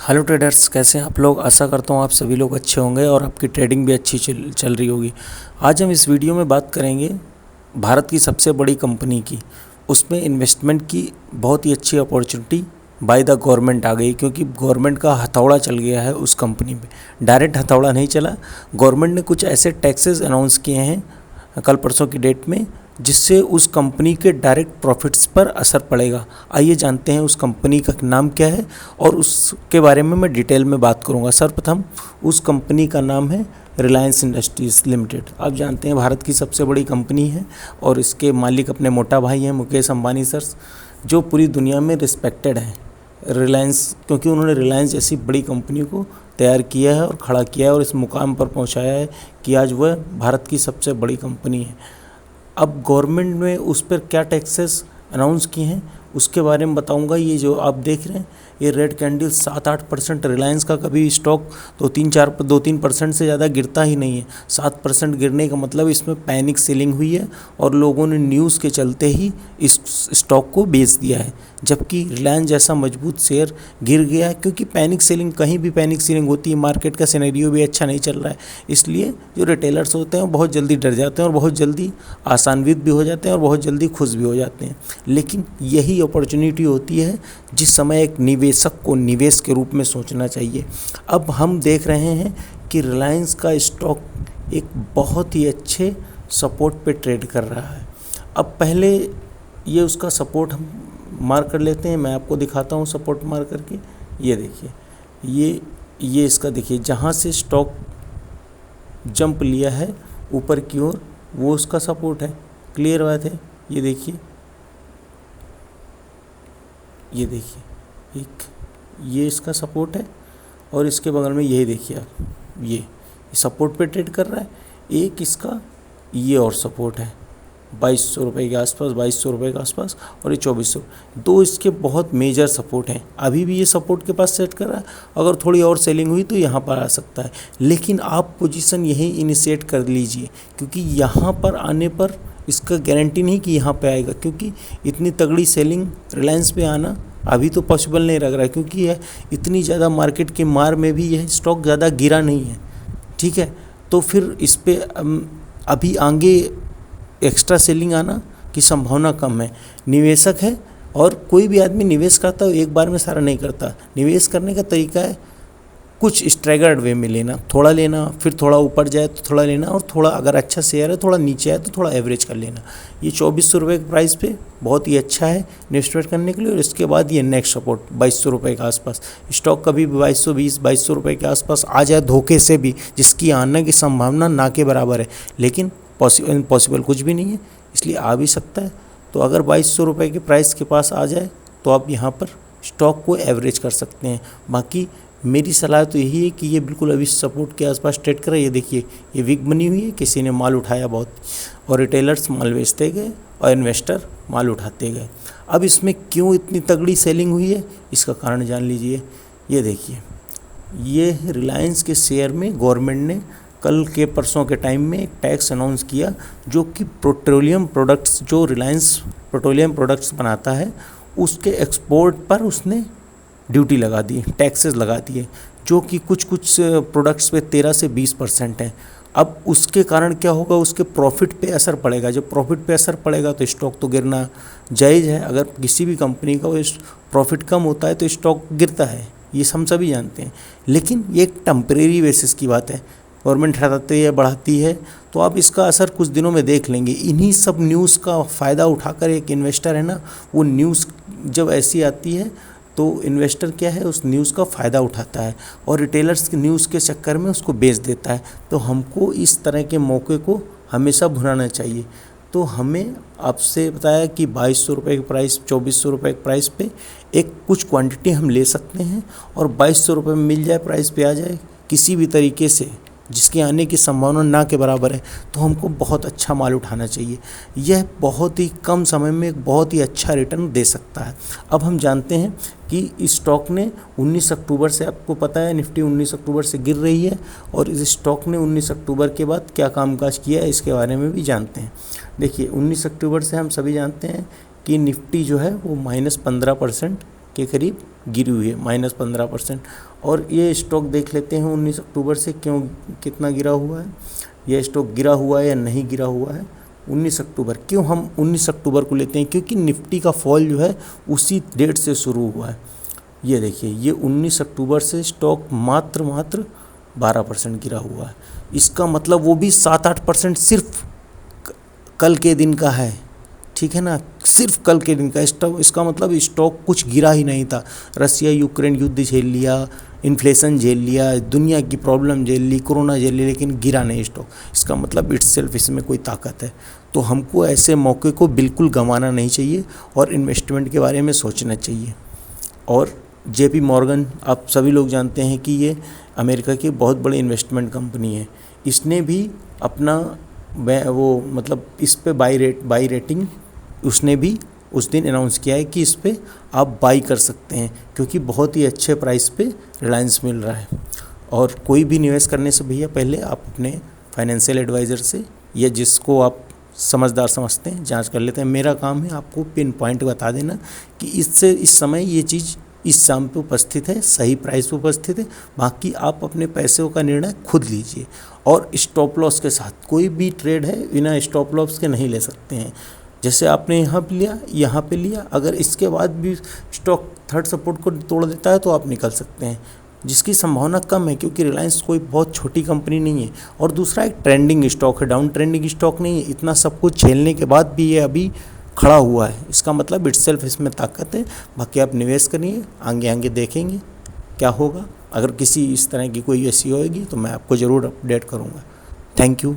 Hello traders, कैसे हैं आप लोग। आशा करता हूँ आप सभी लोग अच्छे होंगे और आपकी ट्रेडिंग भी अच्छी चल रही होगी। आज हम इस वीडियो में बात करेंगे भारत की सबसे बड़ी कंपनी की। उसमें इन्वेस्टमेंट की बहुत ही अच्छी अपॉर्चुनिटी बाय द गवर्नमेंट आ गई, क्योंकि गवर्नमेंट का हथौड़ा चल गया है उस कंपनी में। डायरेक्ट हथौड़ा नहीं चला, गवर्नमेंट ने कुछ ऐसे टैक्सेस अनाउंस किए हैं कल परसों की डेट में, जिससे उस कंपनी के डायरेक्ट प्रॉफिट्स पर असर पड़ेगा। आइए जानते हैं उस कंपनी का नाम क्या है और उसके बारे में मैं डिटेल में बात करूंगा। सर्वप्रथम उस कंपनी का नाम है रिलायंस इंडस्ट्रीज़ लिमिटेड। आप जानते हैं भारत की सबसे बड़ी कंपनी है और इसके मालिक अपने मोटा भाई हैं मुकेश अंबानी सर, जो पूरी दुनिया में रिस्पेक्टेड हैं। रिलायंस, क्योंकि उन्होंने रिलायंस जैसी बड़ी कंपनी को तैयार किया है और खड़ा किया है और इस मुकाम पर पहुंचाया है कि आज वह भारत की सबसे बड़ी कंपनी है। अब गवर्नमेंट ने उस पर क्या टैक्सेस अनाउंस किए हैं उसके बारे में बताऊंगा। ये जो आप देख रहे हैं ये रेड कैंडल 7-8% रिलायंस का कभी स्टॉक 2-3% से ज़्यादा गिरता ही नहीं है। 7% गिरने का मतलब इसमें पैनिक सेलिंग हुई है और लोगों ने न्यूज़ के चलते ही इस स्टॉक को बेच दिया है, जबकि रिलायंस जैसा मजबूत शेयर गिर गया है। क्योंकि पैनिक सेलिंग, कहीं भी पैनिक सेलिंग होती है, मार्केट का सिनेरियो भी अच्छा नहीं चल रहा है, इसलिए जो रिटेलर्स होते हैं वो बहुत जल्दी डर जाते हैं और बहुत जल्दी आशान्वित भी हो जाते हैं और बहुत जल्दी खुश भी हो जाते हैं। लेकिन यही अपॉर्चुनिटी होती है जिस समय एक निवेशक को निवेश के रूप में सोचना चाहिए। अब हम देख रहे हैं कि रिलायंस का स्टॉक एक बहुत ही अच्छे सपोर्ट पे ट्रेड कर रहा है। अब पहले ये उसका सपोर्ट हम मार्क कर लेते हैं, मैं आपको दिखाता हूँ सपोर्ट मार्क करके। ये देखिए, ये इसका देखिए, जहाँ से स्टॉक जंप लिया है ऊपर की ओर वो उसका सपोर्ट है। क्लियर बात है। ये देखिए, ये इसका सपोर्ट है और इसके बगल में यही देखिए आप, ये सपोर्ट पे ट्रेड कर रहा है। एक इसका ये और सपोर्ट है 2200 रुपये के आसपास, 2200 रुपये के आसपास, और ये 2400। दो इसके बहुत मेजर सपोर्ट हैं। अभी भी ये सपोर्ट के पास सेट कर रहा है, अगर थोड़ी और सेलिंग हुई तो यहाँ पर आ सकता है। लेकिन आप पोजीशन यही इनिशिएट कर लीजिए, क्योंकि यहाँ पर आने पर इसका गारंटी नहीं कि यहाँ पे आएगा, क्योंकि इतनी तगड़ी सेलिंग रिलायंस पे आना अभी तो पॉसिबल नहीं लग रहा है, क्योंकि यह इतनी ज़्यादा मार्केट के मार में भी यह स्टॉक ज़्यादा गिरा नहीं है। ठीक है, तो फिर इस पर अभी आगे एक्स्ट्रा सेलिंग आना की संभावना कम है। निवेशक है और कोई भी आदमी निवेश करता है एक बार में सारा नहीं करता। निवेश करने का तरीका है कुछ स्ट्रैगर्ड वे में लेना, थोड़ा लेना, फिर थोड़ा ऊपर जाए तो थोड़ा लेना, और थोड़ा अगर अच्छा शेयर है थोड़ा नीचे आए तो थोड़ा एवरेज कर लेना। ये 2400 रुपये के प्राइस पे बहुत ही अच्छा है इन्वेस्टमेंट करने के लिए। और इसके बाद ये नेक्स्ट सपोर्ट 2200 रुपये के आसपास। स्टॉक कभी भी 2220-2200 रुपये के आसपास आ जाए धोखे से भी, जिसकी आने की संभावना ना के बराबर है, लेकिन पॉसिबल कुछ भी नहीं है, इसलिए आ भी सकता है। तो अगर 2200 रुपये के प्राइस के पास आ जाए तो आप यहाँ पर स्टॉक को एवरेज कर सकते हैं। बाकी मेरी सलाह तो यही है कि ये बिल्कुल अभी सपोर्ट के आसपास ट्रेड करे। ये देखिए, ये वीक बनी हुई है, किसी ने माल उठाया बहुत, और रिटेलर्स माल बेचते गए और इन्वेस्टर माल उठाते गए। अब इसमें क्यों इतनी तगड़ी सेलिंग हुई है इसका कारण जान लीजिए। ये देखिए, ये रिलायंस के शेयर में गवर्नमेंट ने कल के परसों के टाइम में एक टैक्स अनाउंस किया, जो कि पेट्रोलियम प्रोडक्ट्स, जो रिलायंस पेट्रोलियम प्रोडक्ट्स बनाता है उसके एक्सपोर्ट पर उसने ड्यूटी लगा दी, टैक्सेस लगा दिए, जो कि कुछ प्रोडक्ट्स पे 13 से 20% है। अब उसके कारण क्या होगा, उसके प्रॉफिट पे असर पड़ेगा। जब प्रॉफिट पे असर पड़ेगा तो स्टॉक तो गिरना जायज़ है। अगर किसी भी कंपनी का प्रॉफिट कम होता है तो स्टॉक गिरता है, ये हम सभी जानते हैं। लेकिन ये एक टेम्परेरी बेसिस की बात है, गवर्नमेंट हटाती है बढ़ाती है, तो आप इसका असर कुछ दिनों में देख लेंगे। इन्हीं सब न्यूज़ का फ़ायदा उठाकर एक इन्वेस्टर है ना, वो न्यूज़ जब ऐसी आती है तो इन्वेस्टर क्या है, उस न्यूज़ का फ़ायदा उठाता है और रिटेलर्स की न्यूज़ के चक्कर में उसको बेच देता है। तो हमको इस तरह के मौके को हमेशा भुनाना चाहिए। तो हमें आपसे बताया कि 2200 रुपये के प्राइस, 2400 रुपये के प्राइस पे एक कुछ क्वांटिटी हम ले सकते हैं, और 2200 रुपये में मिल जाए, प्राइस पे आ जाए किसी भी तरीके से, जिसके आने की संभावना ना के बराबर है, तो हमको बहुत अच्छा माल उठाना चाहिए। यह बहुत ही कम समय में एक बहुत ही अच्छा रिटर्न दे सकता है। अब हम जानते हैं कि इस स्टॉक ने 19 अक्टूबर से, आपको पता है निफ्टी 19 अक्टूबर से गिर रही है, और इस स्टॉक ने 19 अक्टूबर के बाद क्या कामकाज किया है इसके बारे में भी जानते हैं। देखिए, 19 अक्टूबर से हम सभी जानते हैं कि निफ्टी जो है वो -15% के करीब गिरी हुई है, -15%। और ये स्टॉक देख लेते हैं 19 अक्टूबर से क्यों कितना गिरा हुआ है, ये स्टॉक गिरा हुआ है या नहीं गिरा हुआ है। 19 अक्टूबर क्यों हम 19 अक्टूबर को लेते हैं, क्योंकि निफ्टी का फॉल जो है उसी डेट से शुरू हुआ है। ये देखिए, ये 19 अक्टूबर से स्टॉक मात्र 12% गिरा हुआ है। इसका मतलब वो भी 7-8% सिर्फ कल के दिन का है, ठीक है ना, सिर्फ कल के दिन का स्टॉक। इसका मतलब स्टॉक कुछ गिरा ही नहीं था। रसिया यूक्रेन युद्ध झेल लिया, इन्फ्लेशन झेल लिया, दुनिया की प्रॉब्लम झेल ली, कोरोना झेल ली, लेकिन गिरा नहीं स्टॉक। इसका मतलब इट्सेल्फ इसमें कोई ताकत है। तो हमको ऐसे मौके को बिल्कुल गंवाना नहीं चाहिए और इन्वेस्टमेंट के बारे में सोचना चाहिए। और JP मॉर्गन, आप सभी लोग जानते हैं कि ये अमेरिका की बहुत बड़ी इन्वेस्टमेंट कंपनी है। इसने भी अपना वो मतलब इस पे बाई रेटिंग उसने भी उस दिन अनाउंस किया है कि इस पे आप बाई कर सकते हैं, क्योंकि बहुत ही अच्छे प्राइस पे रिलायंस मिल रहा है। और कोई भी निवेश करने से भैया पहले आप अपने फाइनेंशियल एडवाइज़र से या जिसको आप समझदार समझते हैं जांच कर लेते हैं। मेरा काम है आपको पिन पॉइंट बता देना कि इससे इस समय ये चीज़ इस शाम पे उपस्थित है, सही प्राइस पे उपस्थित है। बाकी आप अपने पैसों का निर्णय खुद लीजिए। और स्टॉप लॉस के साथ कोई भी ट्रेड है बिना स्टॉप लॉस के नहीं ले सकते हैं। जैसे आपने यहाँ पे लिया, अगर इसके बाद भी स्टॉक थर्ड सपोर्ट को तोड़ देता है तो आप निकल सकते हैं, जिसकी संभावना कम है, क्योंकि रिलायंस कोई बहुत छोटी कंपनी नहीं है। और दूसरा एक ट्रेंडिंग स्टॉक है, डाउन ट्रेंडिंग स्टॉक नहीं है। इतना सब कुछ झेलने के बाद भी ये अभी खड़ा हुआ है, इसका मतलब इट्सेल्फ इसमें ताकत है। बाकी आप निवेश करिए, आगे देखेंगे क्या होगा। अगर किसी इस तरह की कोई ऐसी होएगी तो मैं आपको ज़रूर अपडेट करूँगा। Thank you.